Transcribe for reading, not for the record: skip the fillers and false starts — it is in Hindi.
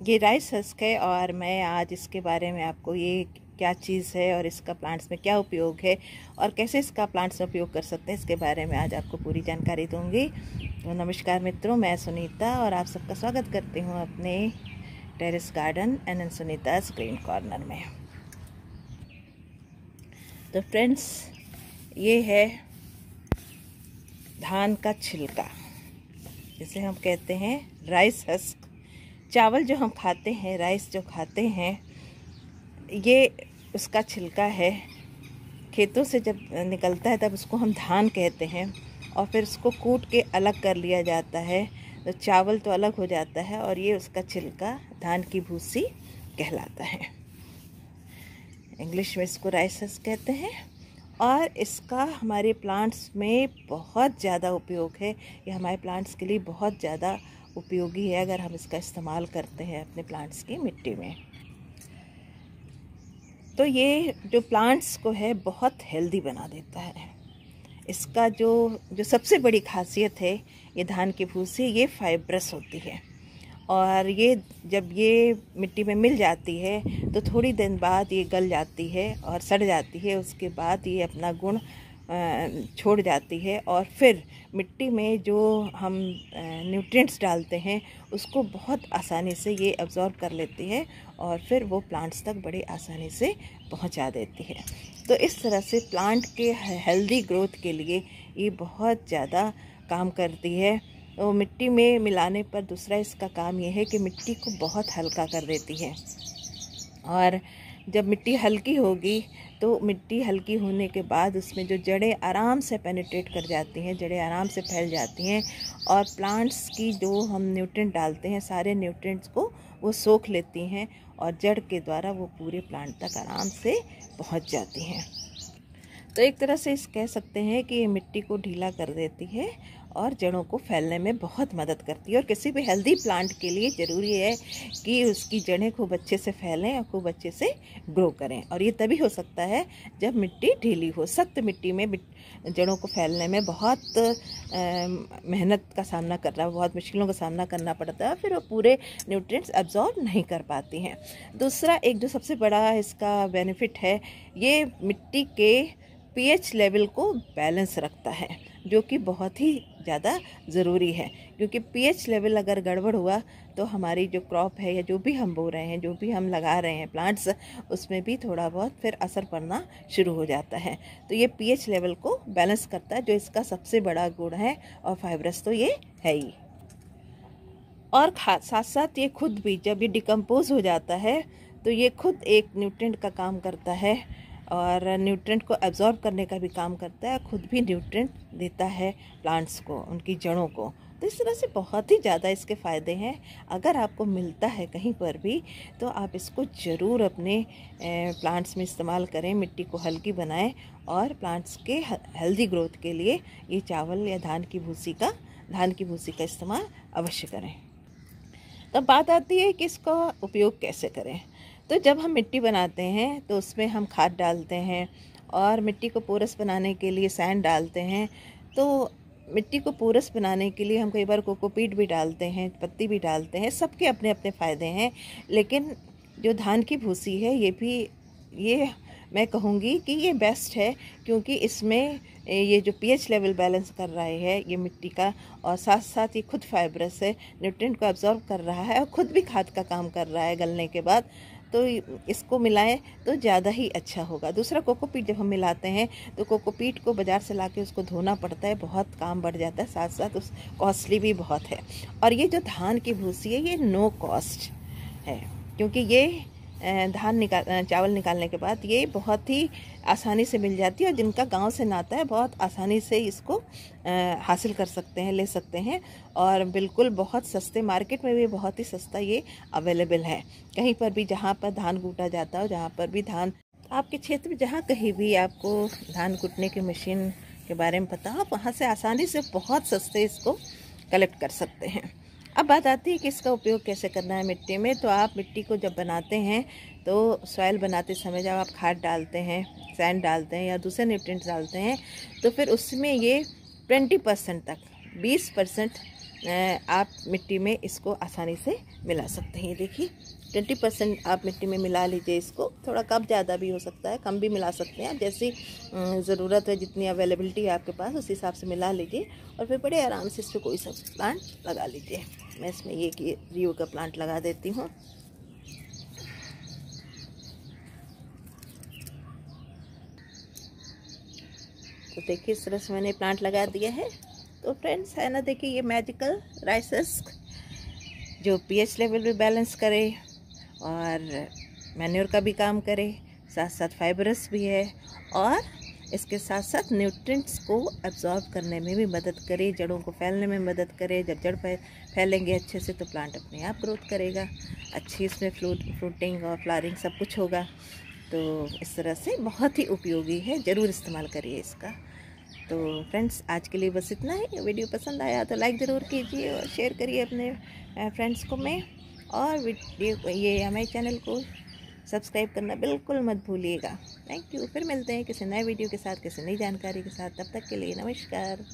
ये राइस हस्क है और मैं आज इसके बारे में आपको ये क्या चीज़ है और इसका प्लांट्स में क्या उपयोग है और कैसे इसका प्लांट्स में उपयोग कर सकते हैं, इसके बारे में आज आपको पूरी जानकारी दूंगी। तो नमस्कार मित्रों, मैं सुनीता और आप सबका स्वागत करती हूँ अपने terrace garden and Sunita's green corner में। तो फ्रेंड्स, ये है धान का छिलका, जिसे हम कहते हैं राइस हस्क। चावल जो हम खाते हैं, राइस जो खाते हैं, ये उसका छिलका है। खेतों से जब निकलता है तब उसको हम धान कहते हैं और फिर उसको कूट के अलग कर लिया जाता है, तो चावल तो अलग हो जाता है और ये उसका छिलका धान की भूसी कहलाता है। इंग्लिश में इसको राइस हस्क कहते हैं और इसका हमारे प्लांट्स में बहुत ज़्यादा उपयोग है। ये हमारे प्लांट्स के लिए बहुत ज़्यादा उपयोगी है अगर हम इसका इस्तेमाल करते हैं अपने प्लांट्स की मिट्टी में। तो ये जो प्लांट्स को है बहुत हेल्दी बना देता है। इसका जो सबसे बड़ी खासियत है, ये धान की भूसी, ये फाइब्रस होती है और ये जब ये मिट्टी में मिल जाती है तो थोड़ी दिन बाद ये गल जाती है और सड़ जाती है। उसके बाद ये अपना गुण छोड़ जाती है और फिर मिट्टी में जो हम न्यूट्रिएंट्स डालते हैं उसको बहुत आसानी से ये अब्जॉर्ब कर लेती है और फिर वो प्लांट्स तक बड़ी आसानी से पहुंचा देती है। तो इस तरह से प्लांट के हेल्दी ग्रोथ के लिए ये बहुत ज़्यादा काम करती है। तो मिट्टी में मिलाने पर दूसरा इसका काम ये है कि मिट्टी को बहुत हल्का कर देती है और जब मिट्टी हल्की होगी तो मिट्टी हल्की होने के बाद उसमें जो जड़ें आराम से पेनिट्रेट कर जाती हैं, जड़ें आराम से फैल जाती हैं और प्लांट्स की जो हम न्यूट्रिएंट डालते हैं सारे न्यूट्रिएंट्स को वो सोख लेती हैं और जड़ के द्वारा वो पूरे प्लांट तक आराम से पहुंच जाती हैं। तो एक तरह से कह सकते हैं कि ये मिट्टी को ढीला कर देती है और जड़ों को फैलने में बहुत मदद करती है। और किसी भी हेल्दी प्लांट के लिए ज़रूरी है कि उसकी जड़ें खूब अच्छे से फैलें और खूब अच्छे से ग्रो करें, और ये तभी हो सकता है जब मिट्टी ढीली हो। सख्त मिट्टी में जड़ों को फैलने में बहुत मेहनत का सामना करना, बहुत मुश्किलों का सामना करना पड़ता है, फिर वो पूरे न्यूट्रिएंट्स एब्जॉर्ब नहीं कर पाती हैं। दूसरा एक जो सबसे बड़ा इसका बेनिफिट है, ये मिट्टी के पीएच लेवल को बैलेंस रखता है, जो कि बहुत ही ज़्यादा ज़रूरी है, क्योंकि पीएच लेवल अगर गड़बड़ हुआ तो हमारी जो क्रॉप है या जो भी हम बो रहे हैं, जो भी हम लगा रहे हैं प्लांट्स, उसमें भी थोड़ा बहुत फिर असर पड़ना शुरू हो जाता है। तो ये पीएच लेवल को बैलेंस करता है, जो इसका सबसे बड़ा गुण है, और फाइब्रस तो ये है ही। और साथ साथ ये खुद भी जब ये डिकम्पोज हो जाता है तो ये खुद एक न्यूट्रिएंट का काम करता है और न्यूट्रिएंट को एब्जॉर्ब करने का भी काम करता है, खुद भी न्यूट्रिएंट देता है प्लांट्स को, उनकी जड़ों को। तो इस तरह से बहुत ही ज़्यादा इसके फ़ायदे हैं। अगर आपको मिलता है कहीं पर भी तो आप इसको ज़रूर अपने प्लांट्स में इस्तेमाल करें, मिट्टी को हल्की बनाएं और प्लांट्स के हेल्दी ग्रोथ के लिए ये चावल या धान की भूसी का इस्तेमाल अवश्य करें। तब बात आती है कि इसका उपयोग कैसे करें। तो जब हम मिट्टी बनाते हैं तो उसमें हम खाद डालते हैं और मिट्टी को पोरस बनाने के लिए सैंड डालते हैं। तो मिट्टी को पोरस बनाने के लिए हम कई बार कोकोपीट भी डालते हैं, पत्ती भी डालते हैं। सबके अपने अपने फ़ायदे हैं, लेकिन जो धान की भूसी है ये मैं कहूँगी कि ये बेस्ट है, क्योंकि इसमें ये जो पीएच लेवल बैलेंस कर रहा है ये मिट्टी का, और साथ साथ ये खुद फाइब्रस है, न्यूट्रिएंट को एब्जॉर्ब कर रहा है और खुद भी खाद का काम कर रहा है गलने के बाद। तो इसको मिलाएं तो ज़्यादा ही अच्छा होगा। दूसरा, कोकोपीट जब हम मिलाते हैं तो कोकोपीट को बाज़ार से लाके उसको धोना पड़ता है, बहुत काम बढ़ जाता है, साथ साथ उस कॉस्टली भी बहुत है। और ये जो धान की भूसी है ये नो कॉस्ट है, क्योंकि ये चावल निकालने के बाद ये बहुत ही आसानी से मिल जाती है और जिनका गांव से नाता है बहुत आसानी से इसको हासिल कर सकते हैं, ले सकते हैं, और बिल्कुल बहुत सस्ते, मार्केट में भी बहुत ही सस्ता ये अवेलेबल है। कहीं पर भी जहां पर धान कूटा जाता हो, जहां पर भी धान, आपके क्षेत्र में जहां कहीं भी आपको धान कूटने की मशीन के बारे में पता हो, आप वहाँ से आसानी से बहुत सस्ते इसको कलेक्ट कर सकते हैं। अब बात आती है कि इसका उपयोग कैसे करना है मिट्टी में। तो आप मिट्टी को जब बनाते हैं तो सॉइल बनाते समय जब आप खाद डालते हैं, सैंड डालते हैं या दूसरे न्यूट्रिएंट्स डालते हैं, तो फिर उसमें ये 20% तक 20% आप मिट्टी में इसको आसानी से मिला सकते हैं। ये देखिए 20% आप मिट्टी में मिला लीजिए इसको। थोड़ा कम ज़्यादा भी हो सकता है, कम भी मिला सकते हैं आप, जैसी ज़रूरत है, जितनी अवेलेबिलिटी है आपके पास उस हिसाब से मिला लीजिए। और फिर बड़े आराम से इस पर कोई सा प्लांट लगा लीजिए। मैं इसमें ये रियो का प्लांट लगा देती हूँ। तो देखिए इस तरह से मैंने प्लांट लगा दिया है। तो फ्रेंड्स है ना, देखिए ये मैजिकल राइस हस्क जो पीएच लेवल भी बैलेंस करे और मैन्योर का भी काम करे, साथ साथ फाइबरस भी है और इसके साथ साथ न्यूट्रिएंट्स को एब्जॉर्ब करने में भी मदद करे, जड़ों को फैलने में मदद करे। जब जड़ फैलेंगे अच्छे से तो प्लांट अपने आप ग्रोथ करेगा, अच्छी इसमें फ्रूटिंग और फ्लावरिंग सब कुछ होगा। तो इस तरह से बहुत ही उपयोगी है, ज़रूर इस्तेमाल करिए इसका। तो फ्रेंड्स आज के लिए बस इतना ही। वीडियो पसंद आया तो लाइक ज़रूर कीजिए और शेयर करिए अपने फ्रेंड्स को में, और वीडियो ये हमारे चैनल को सब्सक्राइब करना बिल्कुल मत भूलिएगा। Thank you. फिर मिलते हैं किसी नए वीडियो के साथ, किसी नई जानकारी के साथ। तब तक के लिए नमस्कार।